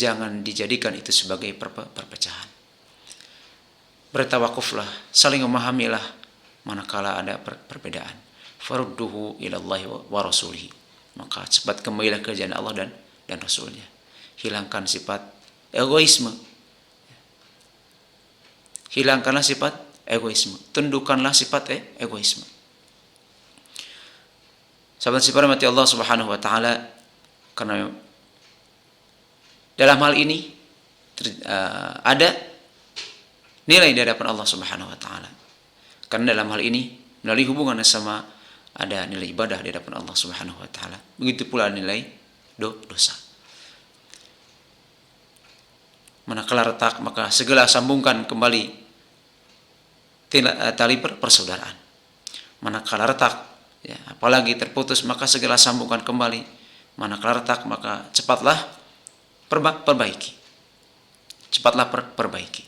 jangan dijadikan itu sebagai perpecahan. Bertawakuflah, saling memahamilah manakala ada perbedaan. Farudduhu ilallahi wa rasulihi. Maka cepat kembalilah ke jalan Allah dan Rasulnya. Hilangkan sifat egoisme. Hilangkanlah sifat egoisme. Tundukkanlah sifat egoisme. Sahabat sifat mati Allah Subhanahu wa taala, karena dalam hal ini ada nilai di hadapan Allah Subhanahu wa taala. Karena dalam hal ini melalui hubungan sama ada nilai ibadah di hadapan Allah Subhanahu wa taala. Begitu pula nilai dosa. Manakala retak maka segera sambungkan kembali tali persaudaraan. Manakala retak, ya, apalagi terputus, maka segera sambungkan kembali. Manakala retak maka cepatlah perbaiki. Cepatlah perbaiki.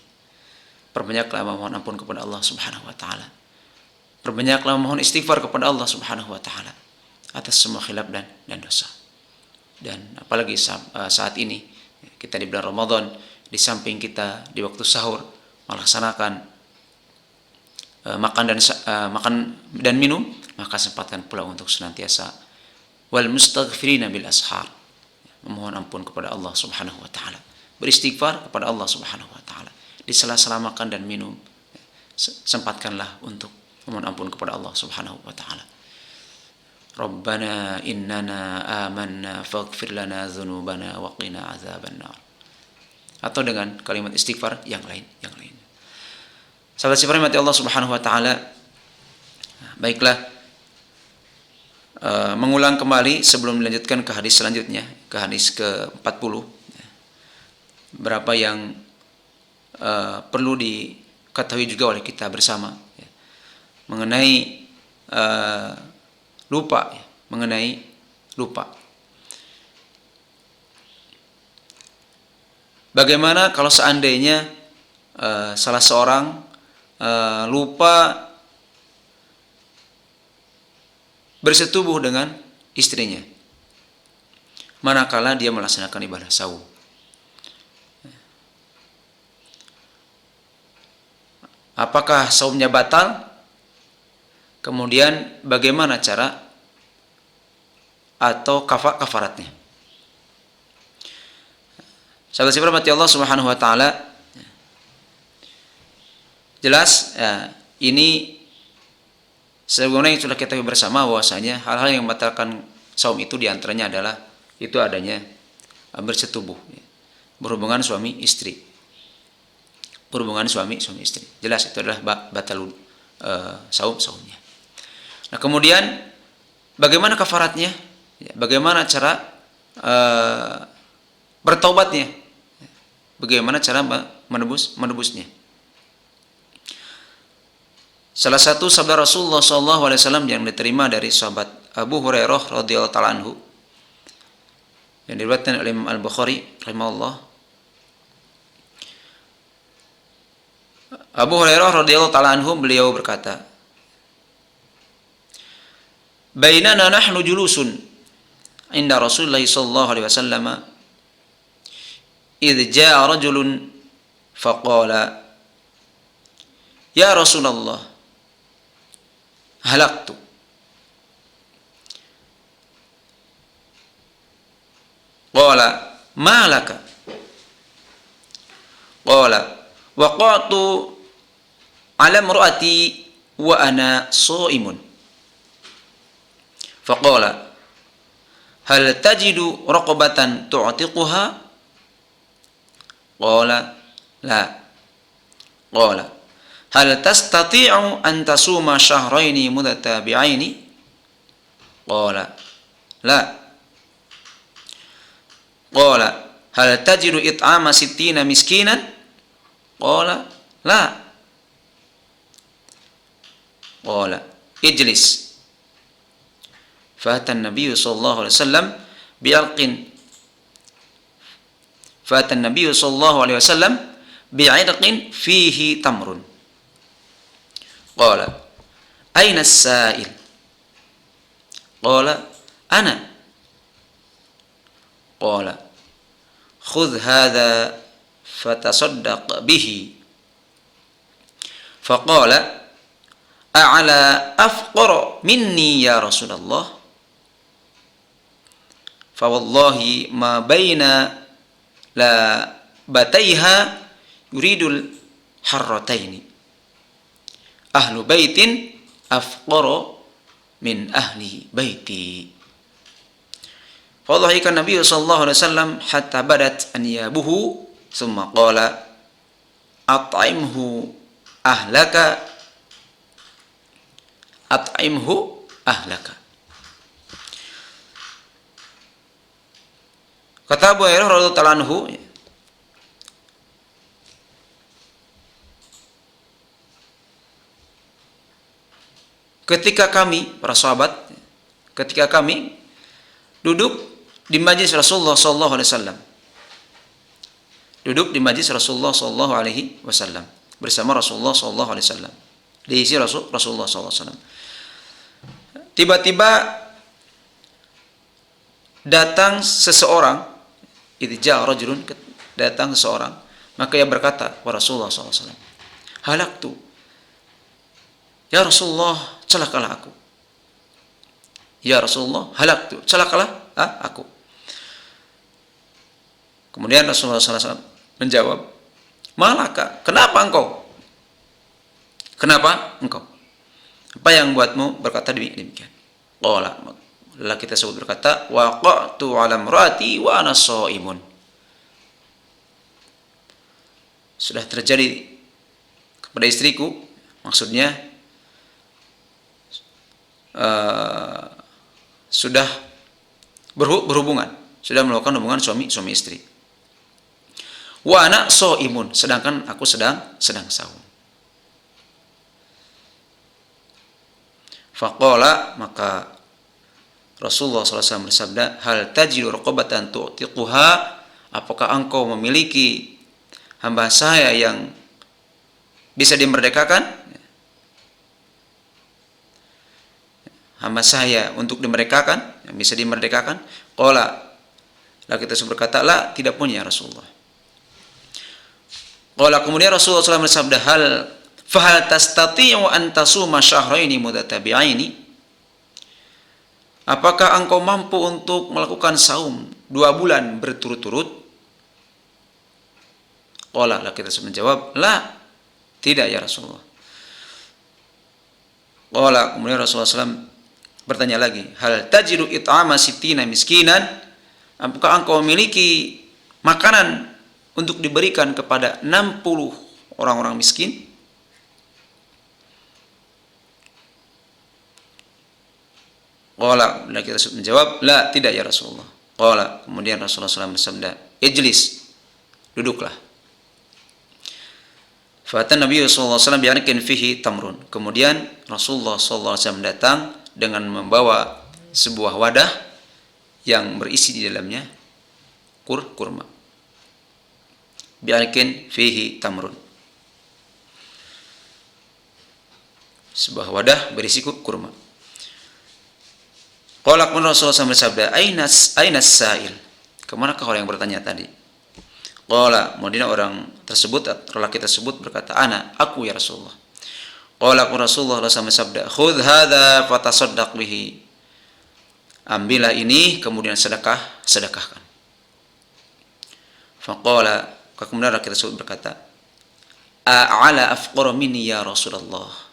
Perbanyaklah memohon ampun kepada Allah Subhanahu wa taala. Perbanyaklah memohon istighfar kepada Allah Subhanahu wa taala atas semua khilaf dan dosa. Dan apalagi saat ini kita di bulan Ramadan, di samping kita di waktu sahur melaksanakan makan dan minum, maka sempatkan pula untuk senantiasa wal mustaghfirina bil ashar, memohon ampun kepada Allah Subhanahu wa taala, beristighfar kepada Allah Subhanahu wa taala di sela-sela makan dan minum. Sempatkanlah untuk memohon ampun kepada Allah Subhanahu wa taala. Rabbana innana amanna faghfir lana dzunubana wa qina adzabannar. Atau dengan kalimat istighfar yang lain. Sahabat sifat mati Allah Subhanahu wa taala, baiklah, mengulang kembali sebelum melanjutkan ke hadis selanjutnya, ke hadis ke-40. Berapa yang perlu diketahui juga oleh kita bersama, ya, mengenai lupa, ya, mengenai lupa. Bagaimana kalau seandainya salah seorang lupa bersetubuh dengan istrinya manakala dia melaksanakan ibadah saum? Apakah saumnya batal? Kemudian bagaimana cara atau kafaratnya? Sahabat sifat mati Allah Subhanahu wa taala, jelas ya, ini sebagaimana yang sudah kita tahu bersama bahwasanya hal-hal yang membatalkan saum itu diantaranya adalah itu adanya bersetubuh, ya, berhubungan suami istri. Berhubungan suami istri. Jelas itu adalah batalun saumnya. Nah, kemudian bagaimana kafaratnya? Ya, bagaimana cara bertaubatnya? Bagaimana cara menebusnya? Salah satu sabda Rasulullah SAW yang diterima dari sahabat Abu Hurairah radhiyallahu taala anhu, yang diriwayatkan oleh Imam Al-Bukhari rahimahullah. Abu Hurairah radhiyallahu taala anhu, beliau berkata, "Bainana nahnu julusun inda Rasulullah sallallahu alaihi wasallam idh jaa rajulun faqala ya Rasulullah halaktu." Qala ma laka? Qala waqatu ala imraati wa ana shaimun. Faqala hal tajidu raqabatan tu'tiquha? Qala la. Qala hal tastati'u an tasuma shahraini mutatabi'aini? Qala la. Qala hal tajidu it'ama sittina miskinan? Qala la. Qala ijlis. Fa'ata an-nabiy sallallahu alaihi wasallam bi'alqin. Fa'ata an-nabiy sallallahu alaihi wasallam bi'alqin fihi tamrun. Qala aina as-sa'il? Qala ana. Qala khudh hadha fatasaddaq bihi. Faqala a'la afqara minni ya Rasulullah. Fa wallahi ma baina la bataiha yuridul harrataini ahlu baitin afqara min ahli baiti. Fadhahika Nabi sallallahu alaihi wasallam hatta badat anyabuhu thumma qala at'imhu ahlaka Kata Abu Hurairah radhiyallahu anhu, ketika kami para sahabat duduk di majlis Rasulullah sallallahu alaihi wasallam, bersama Rasulullah sallallahu alaihi wasallam, diisi Rasulullah sallallahu alaihi wasallam. Tiba-tiba datang seseorang, datang seseorang, maka ia berkata kepada Rasulullah sallallahu alaihi wasallam, halaktu, ya Rasulullah, celakalah aku. Ya Rasulullah, halaktu, celakalah aku. Kemudian Rasulullah sallallahu alaihi wasallam menjawab, malaka, kenapa engkau? Apa yang buatmu berkata demikian? Qala, lelaki tersebut berkata, waqa'tu 'ala imraati wa ana shaimun. Sudah terjadi kepada istriku, maksudnya sudah berhubungan, sudah melakukan hubungan suami istri. Wa ana shaimun, sedangkan aku sedang saum. Faqala, maka Rasulullah SAW bersabda, hal tajidu raqabatan tu'tiquha, apakah engkau memiliki hamba saya yang bisa dimerdekakan? Hamba saya untuk dimerdekakan, yang bisa dimerdekakan? Qala, laki tersebut berkata, la, tidak punya Rasulullah. Qala, kemudian Rasulullah SAW bersabda, fahal tastati'u an tasuma syahraini mutatabi'aini, apakah engkau mampu untuk melakukan saum 2 bulan berturut-turut? Qala, laki tersebut menjawab, la, tidak ya Rasulullah. Qala, kemudian Rasulullah SAW bertanya lagi, hal tajidu it'ama sittina miskinan, apakah engkau memiliki makanan untuk diberikan kepada 60 orang-orang miskin? Qala, laki tersebut menjawab, la, tidak ya Rasulullah. Qala, kemudian Rasulullah SAW bersabda, ijlis, duduklah. Fatan Nabi sallallahu alaihi wasallam bi'arqin fihi tamrun. Kemudian Rasulullah sallallahu alaihi wasallam datang dengan membawa sebuah wadah yang berisi di dalamnya kurma. Bi'arqin fihi tamrun. Sebuah wadah berisi kurma. Qala, kemudian Rasulullah SAW bersabda, ainas sa'il, kemanakah orang yang bertanya tadi? Qala, kemudian lelaki tersebut berkata, ana, aku ya Rasulullah. Qala, kemudian Rasulullah SAW bersabda, khudh hadha fatasaddaq bihi, ambillah ini kemudian sedekahkan. Faqala, kemudian lelaki tersebut berkata, a'ala afqara minni ya Rasulullah,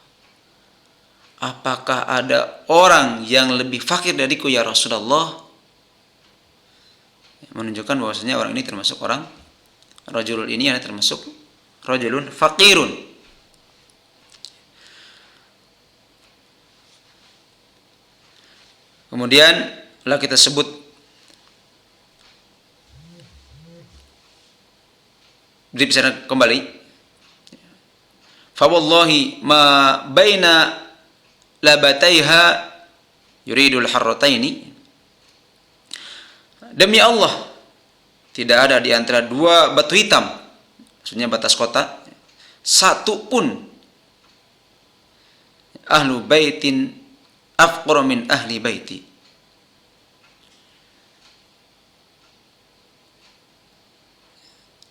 apakah ada orang yang lebih fakir dariku ya Rasulullah? Menunjukkan bahwasanya orang ini termasuk rajulun ini adalah termasuk rajulun faqirun. Kemudian laki tersebut berbicara kembali, fa wallahi ma baina labataiha yuridul harrataini, demi Allah tidak ada di antara 2 batu hitam, maksudnya batas kota, satu pun ahlu baitin afqara min ahli baiti,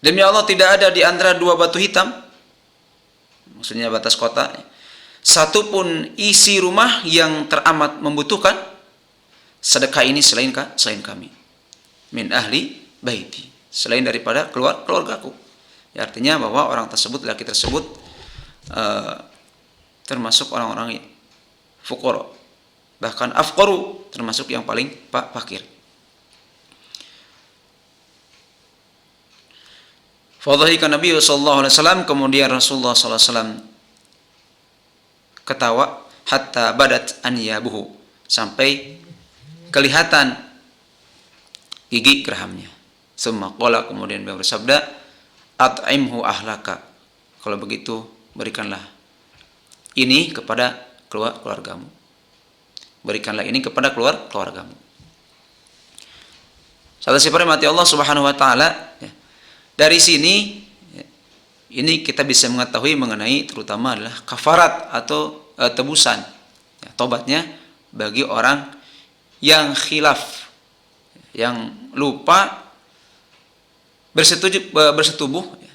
Demi Allah tidak ada di antara dua batu hitam, maksudnya batas kota, satupun isi rumah yang teramat membutuhkan sedekah ini selain kami. Min ahli baiti, selain daripada keluargaku. Ya, artinya bahwa orang tersebut, laki tersebut termasuk orang-orang fuqara, bahkan afqaru, termasuk yang paling fakir. Fadhahika Nabi sallallahu alaihi wasallam, kemudian Rasulullah sallallahu alaihi wasallam ketawa, hatta badat anyabuhu, sampai kelihatan gigi gerahamnya. Summa qala, kemudian beliau bersabda, at'imhu ahlaka, kalau begitu berikanlah ini kepada keluargamu. Berikanlah ini kepada keluargamu. Saudara sekalian mati Allah Subhanahu wa taala, ya. Dari sini ini kita bisa mengetahui mengenai terutama adalah kafarat atau tebusan, ya, tobatnya bagi orang yang khilaf, yang lupa bersetubuh, ya,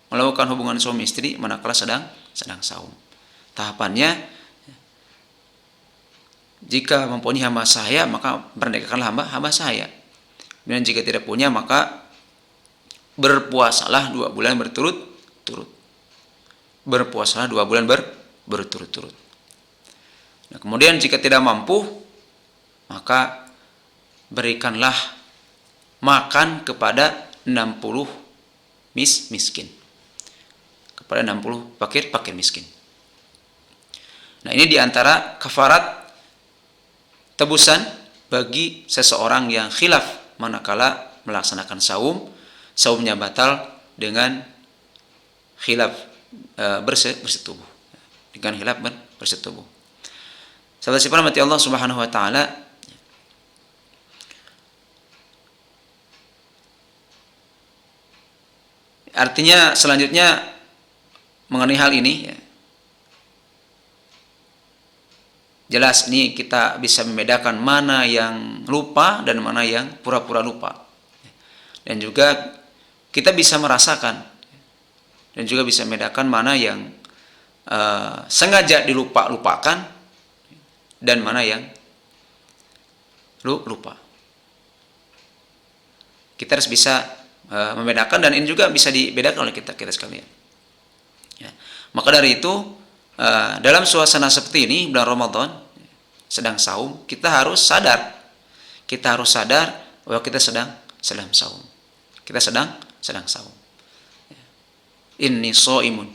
melakukan hubungan suami istri manakala sedang saum. Tahapannya, jika mempunyai hamba sahaya maka merdekakanlah hamba sahaya. Dan jika tidak punya maka berpuasalah 2 bulan berturut-turut. Berpuasalah 2 bulan berturut-turut. Nah, kemudian jika tidak mampu, maka berikanlah makan kepada 60 miskin. Kepada 60 fakir miskin. Nah, ini diantara kafarat tebusan bagi seseorang yang khilaf manakala melaksanakan saumnya batal dengan khilaf bersetubuh. Dengan khilaf bersetubuh. Sahabat sekalian mati Allah Subhanahu wa taala, artinya selanjutnya mengenai hal ini, ya, jelas ini kita bisa membedakan mana yang lupa dan mana yang pura-pura lupa. Dan juga kita bisa merasakan dan juga bisa membedakan mana yang sengaja dilupakan dan mana yang lupa. Kita harus bisa membedakan, dan ini juga bisa dibedakan oleh kita sekalian. Ya. Maka dari itu, dalam suasana seperti ini, bulan Ramadan, sedang saum, kita harus sadar bahwa kita sedang saum. Kita sedang saum. Inni shaimun.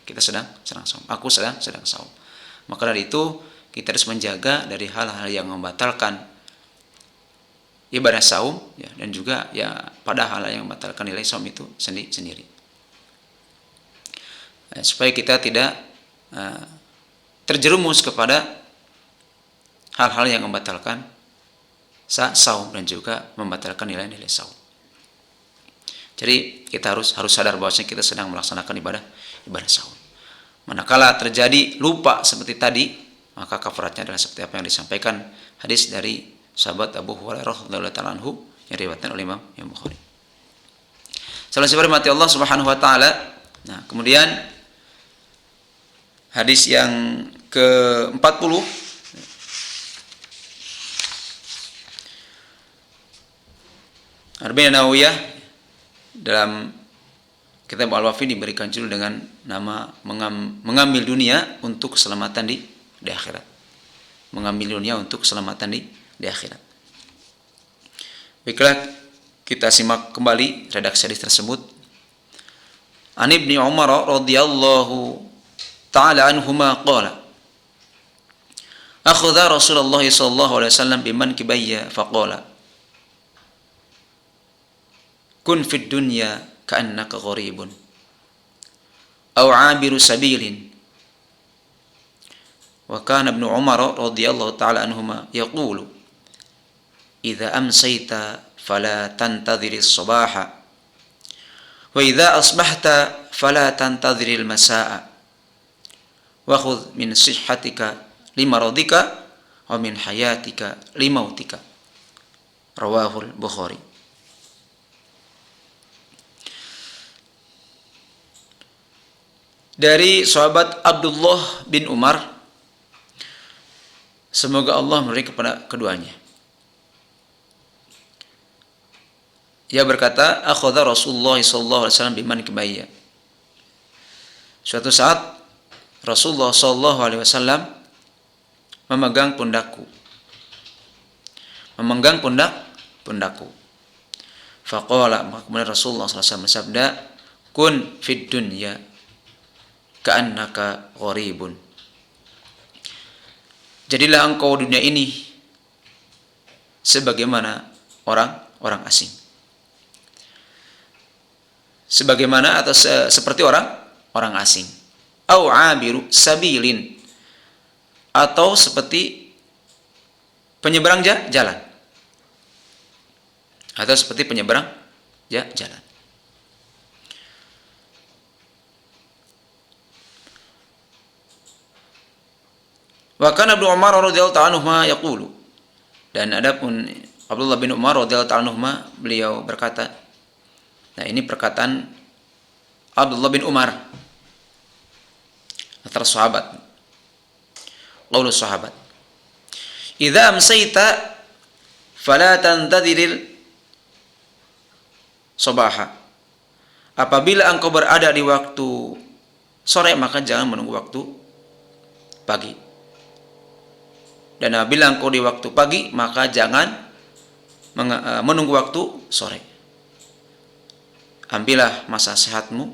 Kita sedang saum. Aku sedang saum. Maka dari itu kita harus menjaga dari hal-hal yang membatalkan ibadah saum, ya, dan juga ya pada hal yang membatalkan nilai saum itu sendiri. Supaya kita tidak terjerumus kepada hal-hal yang membatalkan saum dan juga membatalkan nilai-nilai saum. Jadi kita harus sadar bahwasanya kita sedang melaksanakan ibadah saum. Manakala terjadi lupa seperti tadi, maka kafaratnya adalah seperti apa yang disampaikan hadis dari sahabat Abu Hurairah radhiyallahu ta'ala anhu yang diriwayatkan oleh Imam Bukhari. Salam mati Allah Subhanahu wa taala. Nah, kemudian hadis yang ke-40, Arba'in Nawawiyah dalam kitab Al-Wafi diberikan judul dengan nama mengambil dunia untuk keselamatan di akhirat. Mengambil dunia untuk keselamatan di akhirat. Baiklah, kita simak kembali redaksi hadis tersebut. An Ibnu Umar radhiyallahu ta'ala anhuma qala, akhadha Rasulullah sallallahu alaihi wasallam bimankibayya faqala, kun fid dunya ka'annaka gharibun aw 'abiru sabilin. Wa kana Ibnu Umar radhiyallahu ta'ala anhuma yaqulu, idza amsayta fala tantadhir as-sabaha wa idza asbahta fala tantadhir al-masaa wa khudh min sihhatika limaradika wa min hayatika limautika. Rawahul Bukhari. dari sahabat Abdullah bin Umar, semoga Allah memberi kepada keduanya. Ia berkata, akhadha Rasulullah sallallahu alaihi wasallam bimankibayya. Suatu saat Rasulullah sallallahu alaihi wasallam memegang pundakku. Memegang pundakku. Faqala, maka kemudian Rasulullah sallallahu alaihi wasallam bersabda, kun fid dunya ka'annaka gharibun. Jadilah engkau dunia ini sebagaimana orang asing. Sebagaimana atau seperti orang asing. Au abiru sabilin, atau seperti penyeberang jalan. Atau seperti penyeberang jalan. Wa kana Ibnu Umar radhiyallahu ta'ala anhuma yaqulu, dan adapun Abdullah bin Umar radhiyallahu ta'ala anhuma, beliau berkata, nah ini perkataan Abdullah bin Umar antara sahabat, qaulus sahabat, idza amsayta fala tantadhiril sabaha, apabila engkau berada di waktu sore maka jangan menunggu waktu pagi, dan apabila engkau di waktu pagi maka jangan menunggu waktu sore. Ambillah masa sehatmu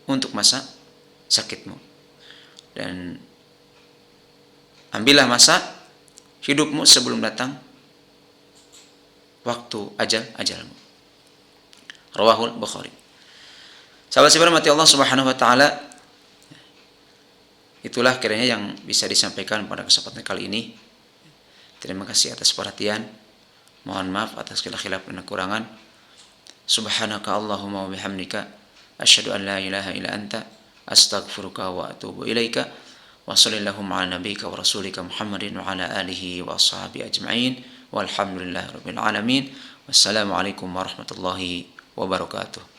untuk masa sakitmu, dan ambillah masa hidupmu sebelum datang waktu ajalmu. Rawahul Bukhari. Sahabat-sahabat mati Allah Subhanahu wa taala, itulah kiranya yang bisa disampaikan pada kesempatan kali ini. Terima kasih atas perhatian. Mohon maaf atas khilaf dan kekurangan. Subhanaka Allahumma wa bihamdika asyhadu an la ilaha illa anta astaghfiruka wa atubu ilaika. Wa sallallahu ala nabiyyika wa rasulika Muhammadin wa ala alihi wa ashabihi ajma'in. Walhamdulillahirabbil alamin. Wassalamualaikum warahmatullahi wabarakatuh.